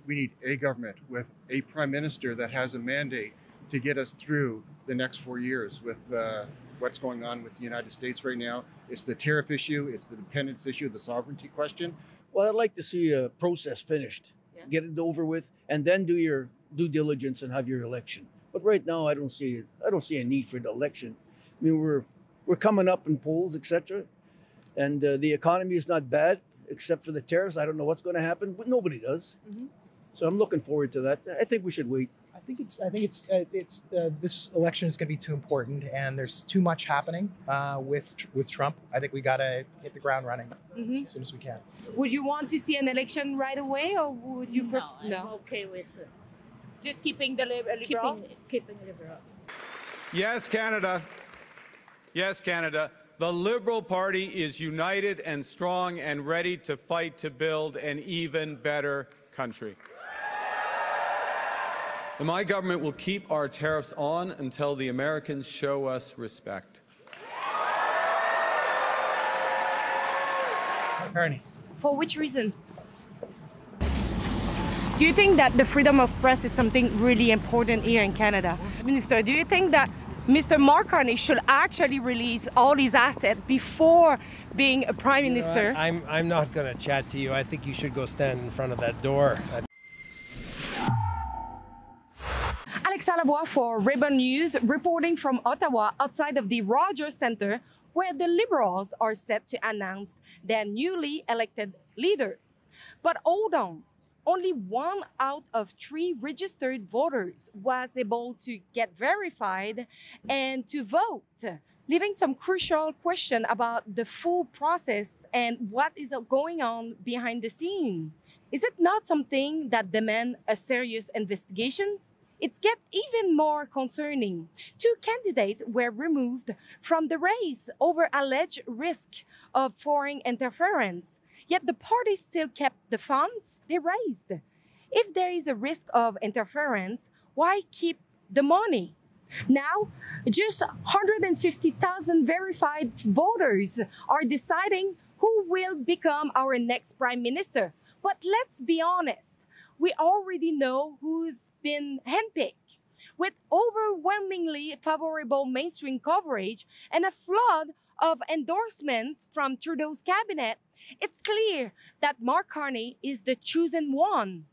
We need a government with a prime minister that has a mandate to get us through the next 4 years with what's going on with the United States right now. It's the tariff issue, it's the dependence issue, the sovereignty question. Well, I'd like to see a process finished, get it over with, and then do your due diligence and have your election. But right now, I don't see a need for the election. I mean, we're coming up in polls, etc., and the economy is not bad except for the tariffs. I don't know what's going to happen, but nobody does. Mm-hmm. So I'm looking forward to that. I think we should wait. I think this election is going to be too important, and there's too much happening with Trump. I think we got to hit the ground running as soon as we can. Would you want to see an election right away, or would you prefer? No, I'm okay with just keeping the liberal. Keeping liberal. Yes, Canada. Yes, Canada. The Liberal Party is united and strong and ready to fight to build an even better country. And my government will keep our tariffs on until the Americans show us respect. Mark Carney. For which reason? Do you think that the freedom of press is something really important here in Canada? Minister, do you think that Mr. Mark Carney should actually release all his assets before being a prime minister? I'm not going to chat to you. I think you should go stand in front of that door. Alexa Lavoie for Ribbon News, reporting from Ottawa outside of the Rogers Centre, where the Liberals are set to announce their newly elected leader. But hold on. Only 1 out of 3 registered voters was able to get verified and to vote, leaving some crucial question about the full process and what is going on behind the scene. Is it not something that demands a serious investigation? It gets even more concerning. 2 candidates were removed from the race over alleged risk of foreign interference. Yet the party still kept the funds they raised. If there is a risk of interference, why keep the money? Now, just 150,000 verified voters are deciding who will become our next prime minister. But let's be honest, we already know who's been handpicked. With overwhelmingly favorable mainstream coverage and a flood of endorsements from Trudeau's cabinet, it's clear that Mark Carney is the chosen one.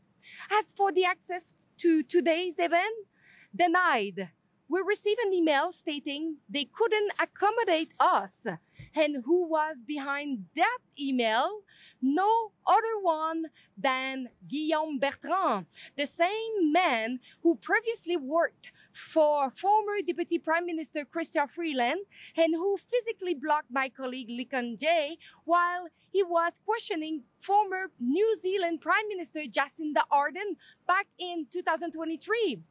As for the access to today's event, denied. We received an email stating they couldn't accommodate us. And who was behind that email? No other one than Guillaume Bertrand, the same man who previously worked for former Deputy Prime Minister Chrystia Freeland and who physically blocked my colleague Lincoln Jay while he was questioning former New Zealand Prime Minister Jacinda Ardern back in 2023.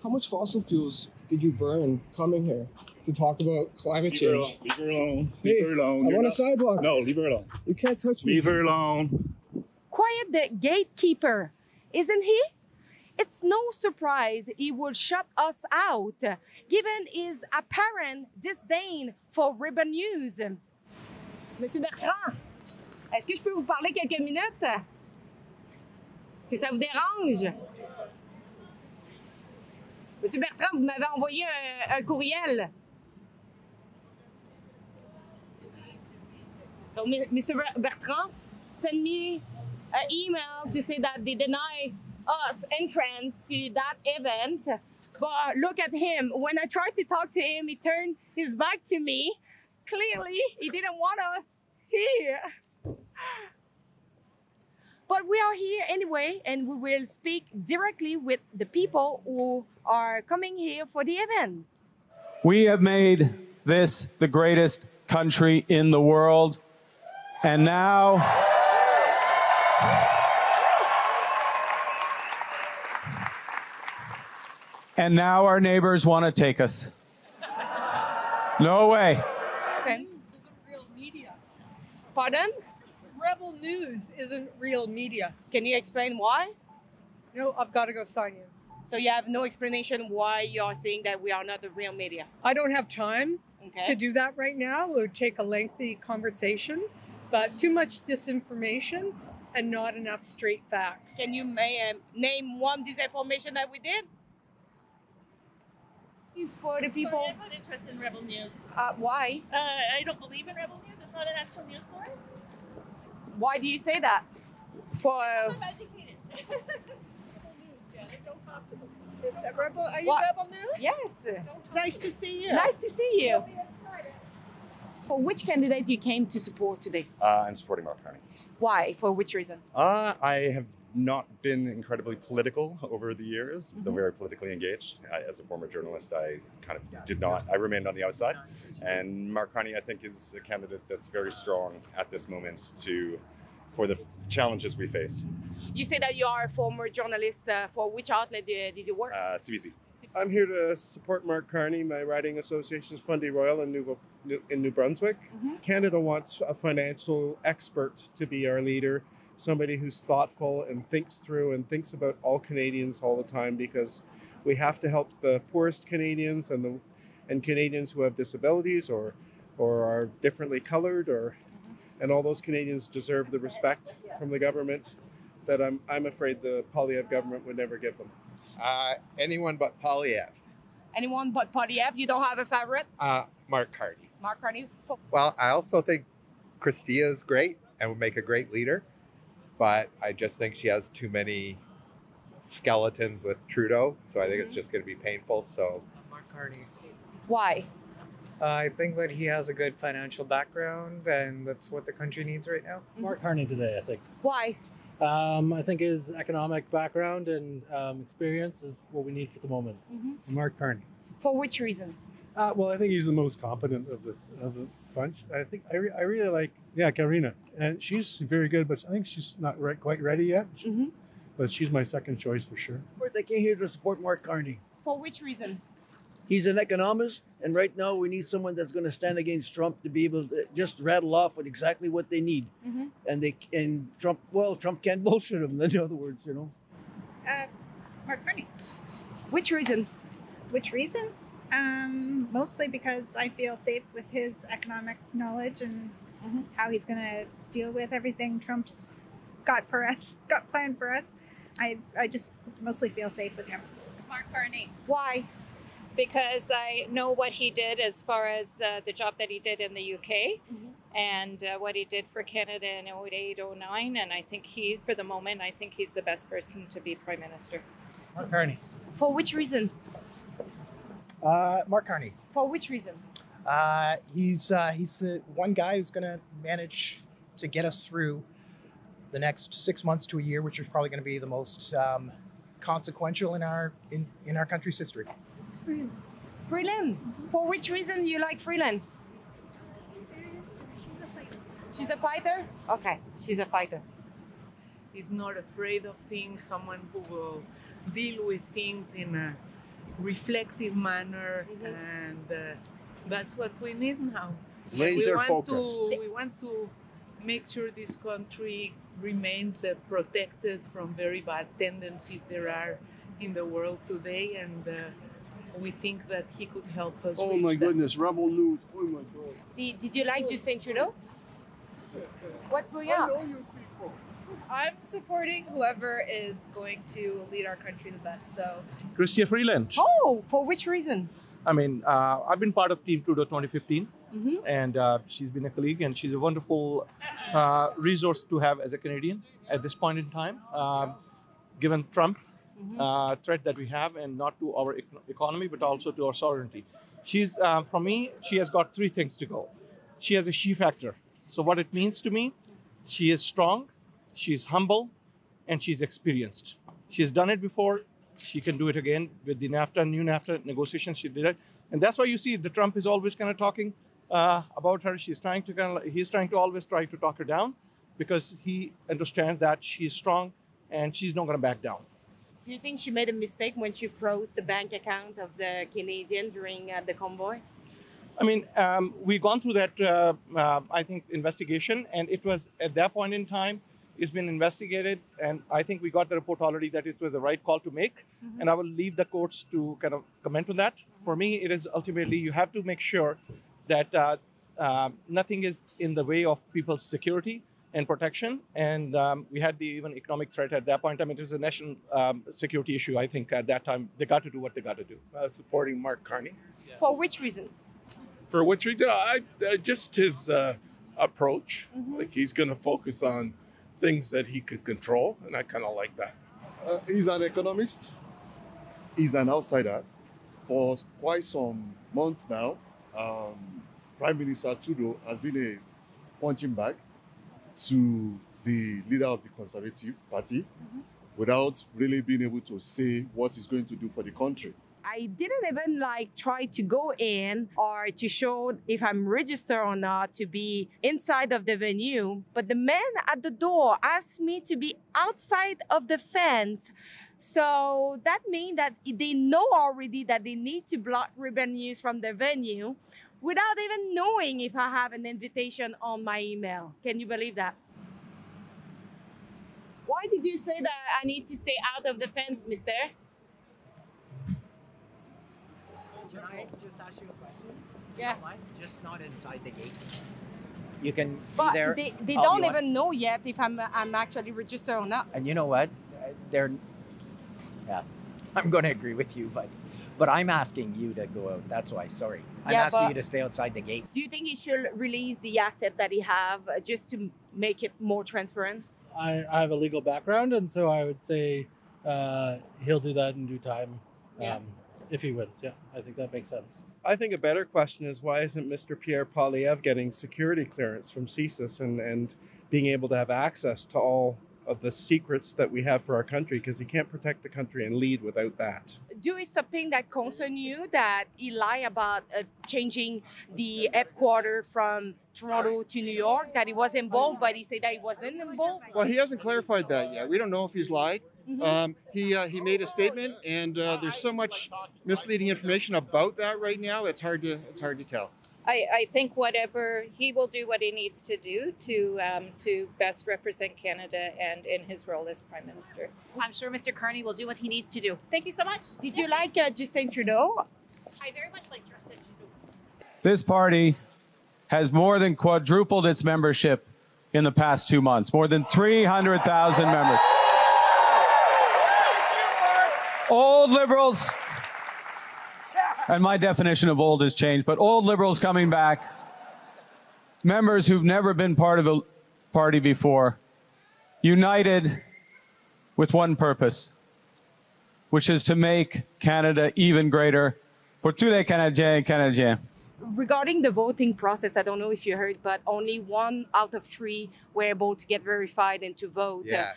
How much fossil fuels did you burn coming here to talk about climate change? Leave her alone. Hey, Leave her alone. I want a sidewalk. No, leave her alone. You can't touch me. Leave her alone. Quiet the gatekeeper, isn't he? It's no surprise he would shut us out, given his apparent disdain for Ribbon News. Monsieur Bertrand, est-ce que je peux vous parler quelques minutes? Est-ce que ça vous dérange? Monsieur Bertrand, vous m'avez envoyé un courriel. So, Mr. Bertrand sent me an email to say that they deny us entrance to that event. But look at him. When I tried to talk to him, he turned his back to me. Clearly, he didn't want us here. But we are here anyway, and we will speak directly with the people who are coming here for the event. We have made this the greatest country in the world, and now our neighbors want to take us. No way. Sense. Real media. Pardon? Rebel News isn't real media. Can you explain why? No, I've got to go sign you. So you have no explanation why you are saying that we are not the real media? I don't have time to do that right now. It would take a lengthy conversation, but too much disinformation and not enough straight facts. Can you name one disinformation that we did? For the people. I'm not interested in Rebel News. Why? I don't believe in Rebel News. It's not an actual news source. Why do you say that? For I'm educated. Rebel News, Janet. Don't talk to them. Is it Rebel? Are you What? Rebel News? yes. Nice to see you. Nice to see you. For which candidate you came to support today? I'm supporting Mark Carney. Why? For which reason? I have not been incredibly political over the years, though very politically engaged. As a former journalist, I kind of did not. I remained on the outside. And Mark Carney, I think, is a candidate that's very strong at this moment for the challenges we face. You say that you are a former journalist. For which outlet did you work? CBC. I'm here to support Mark Carney. My riding association is Fundy Royal in New Brunswick. Canada wants a financial expert to be our leader, somebody who's thoughtful and thinks through and thinks about all Canadians all the time, because we have to help the poorest Canadians and Canadians who have disabilities or are differently colored, and all those Canadians deserve the respect from the government that I'm afraid the Poilievre government would never give them. Anyone but Poilievre. Anyone but Poilievre? You don't have a favorite? Mark Carney. Mark Carney? Well, I also think Chrystia is great and would make a great leader, but I just think she has too many skeletons with Trudeau, so I think it's just going to be painful. So, Mark Carney. Why? I think that he has a good financial background, and that's what the country needs right now. Mark Carney today, I think. Why? I think his economic background and experience is what we need for the moment. Mark Carney. For which reason? Well, I think he's the most competent of the bunch. I think I really like Karina, and she's very good, but I think she's not quite ready yet. But she's my second choice for sure. They came here to support Mark Carney. For which reason? He's an economist, and right now we need someone that's going to stand against Trump to be able to just rattle off with exactly what they need. And Trump can't bullshit them. In other words, Mark Carney. Which reason? Which reason? Mostly because I feel safe with his economic knowledge and how he's going to deal with everything Trump's got planned for us. I just mostly feel safe with him. Mark Carney. Why? Because I know what he did as far as the job that he did in the UK and what he did for Canada in 08, 09. And I think for the moment, I think he's the best person to be Prime Minister. Mark Carney. For which reason? Mark Carney. For which reason? He's the one guy who's going to manage to get us through the next 6 months to a year, which is probably going to be the most consequential in our country's history. Freeland. For which reason you like Freeland? She's a fighter? Okay, she's a fighter. He's not afraid of things, someone who will deal with things in a reflective manner, and that's what we need now. Laser focused. We want to make sure this country remains protected from very bad tendencies there are in the world today, and we think that he could help us. Oh my goodness, Rebel News. Oh my God. Did you like Justin Trudeau? What's going on? I know you people. I'm supporting whoever is going to lead our country the best. So, Chrystia Freeland. Oh, for which reason? I mean, I've been part of Team Trudeau 2015, and she's been a colleague, and she's a wonderful resource to have as a Canadian at this point in time, given Trump threat that we have, and not to our economy, but also to our sovereignty. She's, for me, she has got three things to go. She has a she factor. So what it means to me, she is strong, she's humble, and she's experienced. She's done it before. She can do it again with the NAFTA, new NAFTA negotiations. She did it. And that's why you see the Trump is always kind of talking about her. He's trying to always try to talk her down, because he understands that she's strong and she's not going to back down. Do you think she made a mistake when she froze the bank account of the Canadian during the convoy? I mean, we've gone through that, I think, investigation, and it was at that point in time, it's been investigated, and I think we got the report already that it was the right call to make, and I will leave the courts to kind of comment on that. For me, it is ultimately, you have to make sure that nothing is in the way of people's security, and protection. And we had the even economic threat at that point. I mean, it was a national security issue. I think at that time, they got to do what they got to do. Supporting Mark Carney. For which reason? For which reason? Just his approach. Like he's going to focus on things that he could control, and I kind of like that. He's an economist. He's an outsider. For quite some months now, Prime Minister Trudeau has been a punching bag to the leader of the Conservative Party without really being able to say what he's going to do for the country. I didn't even try to go in or to show if I'm registered or not to be inside of the venue. But the man at the door asked me to be outside of the fence. So that means that they know already that they need to block Ribbon News from the venue without even knowing if I have an invitation on my email. Can you believe that? Why did you say that I need to stay out of the fence, mister? Can I just ask you a question? Yeah. Why? Just not inside the gate. You can But be there. they don't even know yet if I'm actually registered or not. And you know what? I'm going to agree with you, but I'm asking you to go out. That's why. Sorry, I'm asking you to stay outside the gate. Do you think he should release the asset that he have just to make it more transparent? I have a legal background, and so I would say he'll do that in due time. If he wins, I think that makes sense. I think a better question is why isn't Mr. Pierre Poilievre getting security clearance from CSIS and being able to have access to all of the secrets that we have for our country, because he can't protect the country and lead without that. Do is something that concerns you that he lied about changing the headquarters from Toronto to New York, that he was involved, but he said that he wasn't involved? Well, he hasn't clarified that yet. We don't know if he's lied. He made a statement, and there's so much misleading information about that right now. It's hard to tell. I think whatever he will do what he needs to do to best represent Canada and in his role as Prime Minister. I'm sure Mr. Carney will do what he needs to do. Thank you so much. Did you like Justin Trudeau? I very much like Justin Trudeau. This party has more than quadrupled its membership in the past 2 months, more than 300,000 members. Old Liberals, and my definition of old has changed, but old Liberals coming back, members who've never been part of a party before, united with one purpose, which is to make Canada even greater pour tous les Canadiens et Canadiennes. Regarding the voting process, I don't know if you heard, but only 1 out of 3 were able to get verified and to vote. Yeah.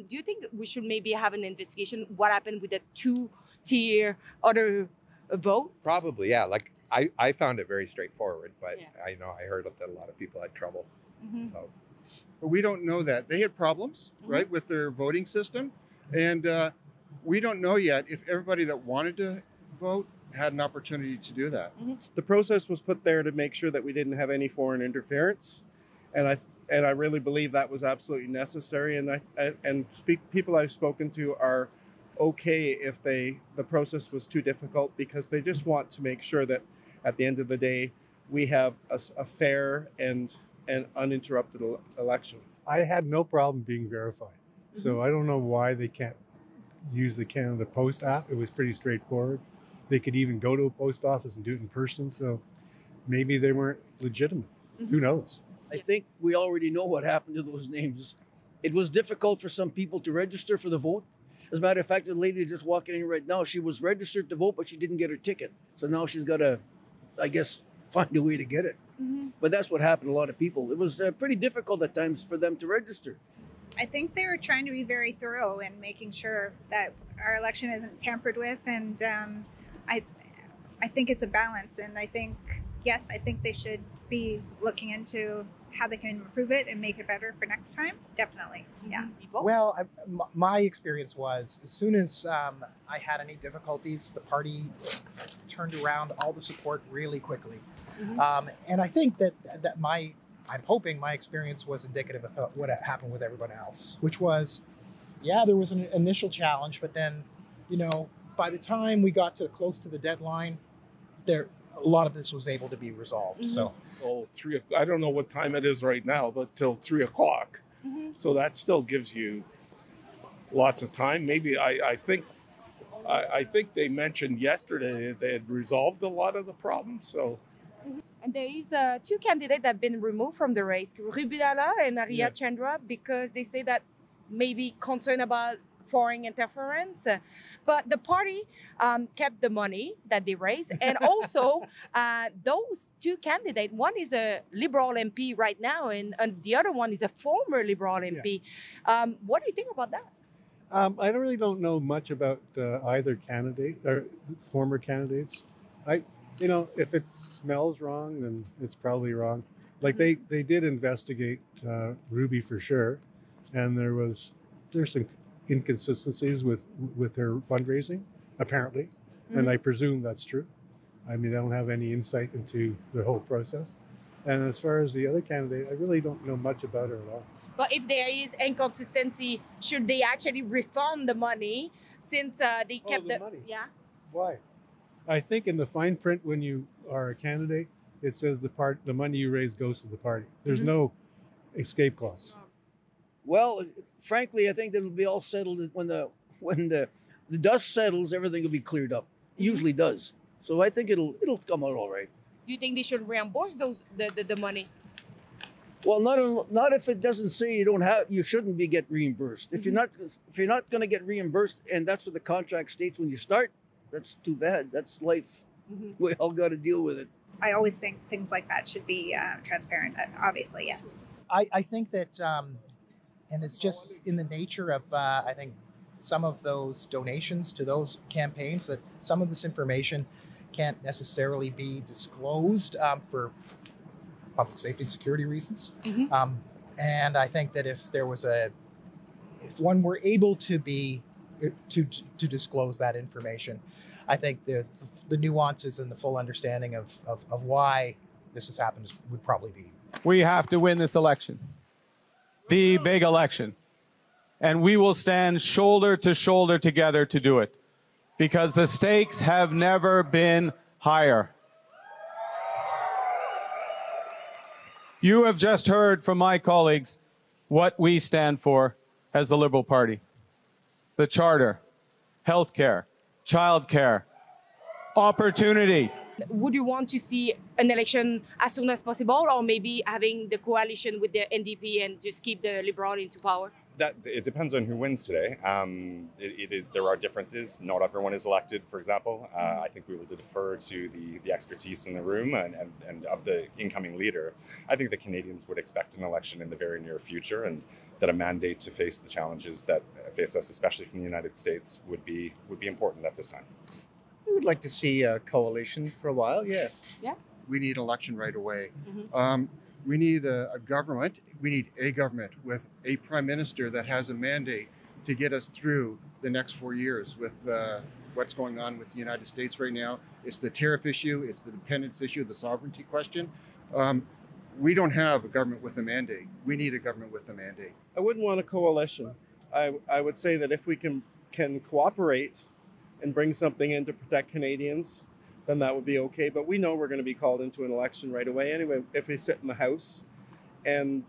Do you think we should maybe have an investigation what happened with the 2-tier other vote? Probably, yeah. Like I found it very straightforward, but I know I heard that a lot of people had trouble. So, but we don't know that. They had problems, right, with their voting system, and we don't know yet if everybody that wanted to vote had an opportunity to do that. The process was put there to make sure that we didn't have any foreign interference, and I really believe that was absolutely necessary. And people I've spoken to are okay if the process was too difficult, because they just want to make sure that at the end of the day we have a fair and uninterrupted election. I had no problem being verified, so I don't know why they can't use the Canada Post app. It was pretty straightforward. They could even go to a post office and do it in person, so maybe they weren't legitimate. Who knows? I think we already know what happened to those names. It was difficult for some people to register for the vote. As a matter of fact, the lady just walking in right now, she was registered to vote, but she didn't get her ticket. So now she's got to, I guess, find a way to get it. But that's what happened to a lot of people. It was pretty difficult at times for them to register. I think they were trying to be very thorough in making sure that our election isn't tampered with, and I think it's a balance, and I think they should be looking into how they can improve it and make it better for next time. Definitely, yeah. Well, my experience was as soon as I had any difficulties, the party turned around all the support really quickly. And I think that I'm hoping my experience was indicative of what happened with everyone else, which was, there was an initial challenge, but then, by the time we got close to the deadline, a lot of this was able to be resolved. So, I don't know what time it is right now, but till 3 o'clock, So that still gives you lots of time. Maybe I think they mentioned yesterday that they had resolved a lot of the problems. So. And there is two candidates that have been removed from the race, Rubidala and Arya Chandra, because they say that maybe concerned about foreign interference. But the party kept the money that they raised. And also, those two candidates, one is a Liberal MP right now, and the other one is a former Liberal MP. What do you think about that? I don't know much about either candidate or former candidates. If it smells wrong, then it's probably wrong. Like they did investigate Ruby for sure, and there's some inconsistencies with her fundraising, apparently, and I presume that's true. I mean, I don't have any insight into the whole process. And as far as the other candidate, I really don't know much about her at all. But if there is inconsistency, should they actually refund the money since they kept the money? Yeah. Why? I think in the fine print when you are a candidate, it says the money you raise goes to the party. There's no escape clause. Well, frankly, I think that it'll be all settled when the dust settles. Everything will be cleared up. It usually does. So I think it'll come out all right. Do you think they should reimburse the money? Well, not if it doesn't say you shouldn't be get reimbursed. If you're not going to get reimbursed, and that's what the contract states when you start, that's too bad. That's life. We all got to deal with it. I always think things like that should be transparent. Obviously, yes. I think that, and it's just in the nature of, I think, some of those donations to those campaigns, that some of this information can't necessarily be disclosed for public safety and security reasons. And I think that if one were able to disclose that information, I think the nuances and the full understanding of why this has happened would probably be. We have to win this election, the big election, and we will stand shoulder to shoulder together to do it, because the stakes have never been higher. You have just heard from my colleagues what we stand for as the Liberal Party. The Charter, healthcare, childcare, opportunity. Would you want to see an election as soon as possible, or maybe having the coalition with the NDP and just keep the Liberal into power? It depends on who wins today. There are differences. Not everyone is elected, for example. I think we will defer to the expertise in the room and of the incoming leader. I think the Canadians would expect an election in the very near future, and that a mandate to face the challenges that face us, especially from the United States, would be important at this time. I would like to see a coalition for a while, yes. Yeah. We need election right away. We need a government. We need a government with a prime minister that has a mandate to get us through the next 4 years with what's going on with the United States right now. It's the tariff issue. It's the dependence issue, the sovereignty question. We don't have a government with a mandate. We need a government with a mandate. I wouldn't want a coalition. I would say that if we can cooperate and bring something in to protect Canadians, then that would be okay. But we know we're going to be called into an election right away anyway if we sit in the House. And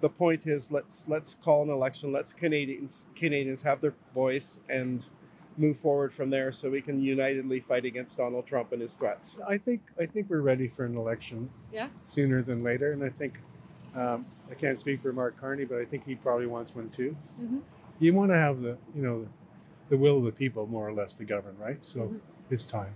the point is, let's call an election. Let's Canadians have their voice and move forward from there, so we can unitedly fight against Donald Trump and his threats. I think we're ready for an election sooner than later, and I think I can't speak for Mark Carney, but I think he probably wants one too. You want to have the will of the people more or less to govern, right? So it's time.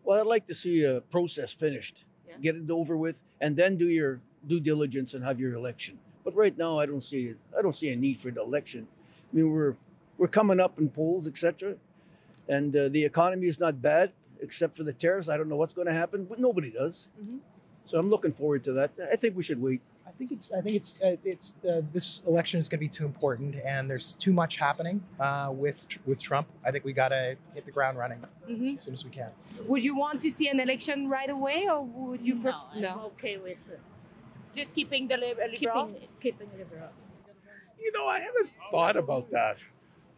Well, I'd like to see a process finished, get it over with, and then do your due diligence and have your election. But right now, I don't see a need for the election. I mean, we're coming up in polls, etc., and the economy is not bad except for the tariffs. I don't know what's going to happen, but nobody does. So I'm looking forward to that. I think we should wait. I think it's this election is going to be too important, and there's too much happening with Trump. I think we got to hit the ground running as soon as we can. Would you want to see an election right away, or would you prefer? No, I'm okay with just keeping the Liberal? Keeping Liberal. You know, I haven't thought about that.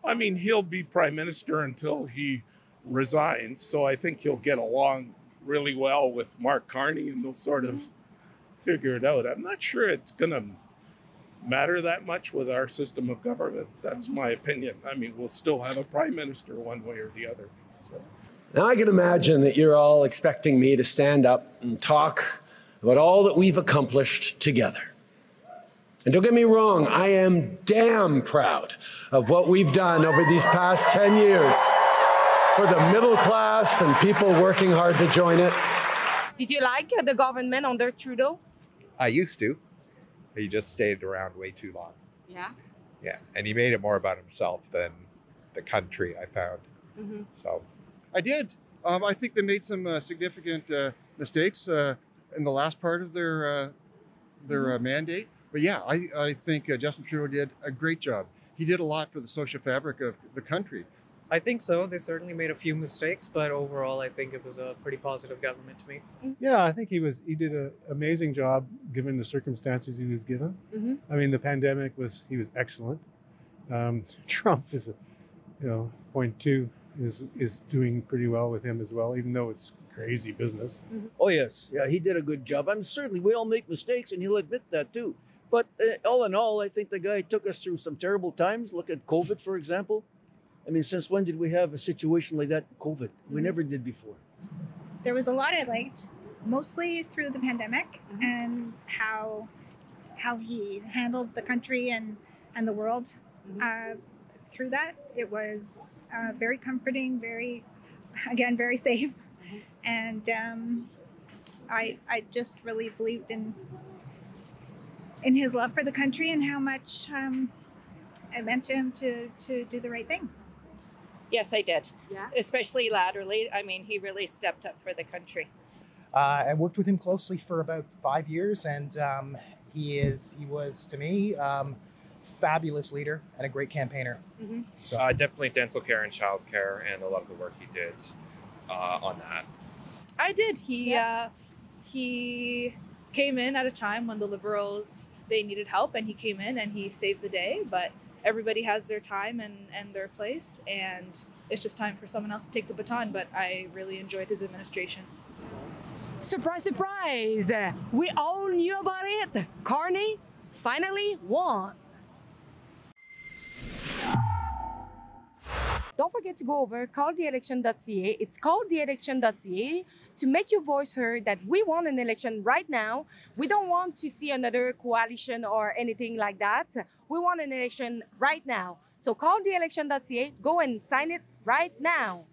I mean, he'll be prime minister until he resigns, so I think he'll get along really well with Mark Carney, and they'll sort of figure it out. I'm not sure it's going to matter that much with our system of government. That's my opinion. I mean, we'll still have a prime minister one way or the other. So. Now I can imagine that you're all expecting me to stand up and talk about all that we've accomplished together. And don't get me wrong, I am damn proud of what we've done over these past 10 years for the middle class and people working hard to join it. Did you like the government under Trudeau? I used to. He just stayed around way too long. Yeah. Yeah, and he made it more about himself than the country, I found. Mm-hmm. So I did. I think they made some significant mistakes in the last part of their mandate. But yeah, I think Justin Trudeau did a great job. He did a lot for the social fabric of the country. I think so. They certainly made a few mistakes, but overall, I think it was a pretty positive government to me. Yeah, I think he did an amazing job given the circumstances he was given. Mm-hmm. I mean, the pandemic he was excellent. Trump is, point two is doing pretty well with him as well, even though it's crazy business. Mm-hmm. Oh yes, yeah, he did a good job. I'm certainly we all make mistakes, and he'll admit that too. But all in all, I think the guy took us through some terrible times. Look at COVID, for example. I mean, since when did we have a situation like that? COVID, we never did before. There was a lot I liked, mostly through the pandemic and how he handled the country and the world through that. It was very comforting, very safe, and I just really believed in his love for the country and how much it meant to him to do the right thing. Yes, I did. Yeah. Especially laterally. I mean, he really stepped up for the country. I worked with him closely for about 5 years, and he was to me fabulous leader and a great campaigner. Mm-hmm. So definitely dental care and child care and a lot of the work he did on that. I did. He came in at a time when the Liberals, they needed help, and he came in and he saved the day. But everybody has their time and their place, and it's just time for someone else to take the baton. But I really enjoyed his administration. Surprise, surprise! We all knew about it. Carney finally won. Don't forget to go over calltheelection.ca. It's calltheelection.ca to make your voice heard that we want an election right now. We don't want to see another coalition or anything like that. We want an election right now. So calltheelection.ca. Go and sign it right now.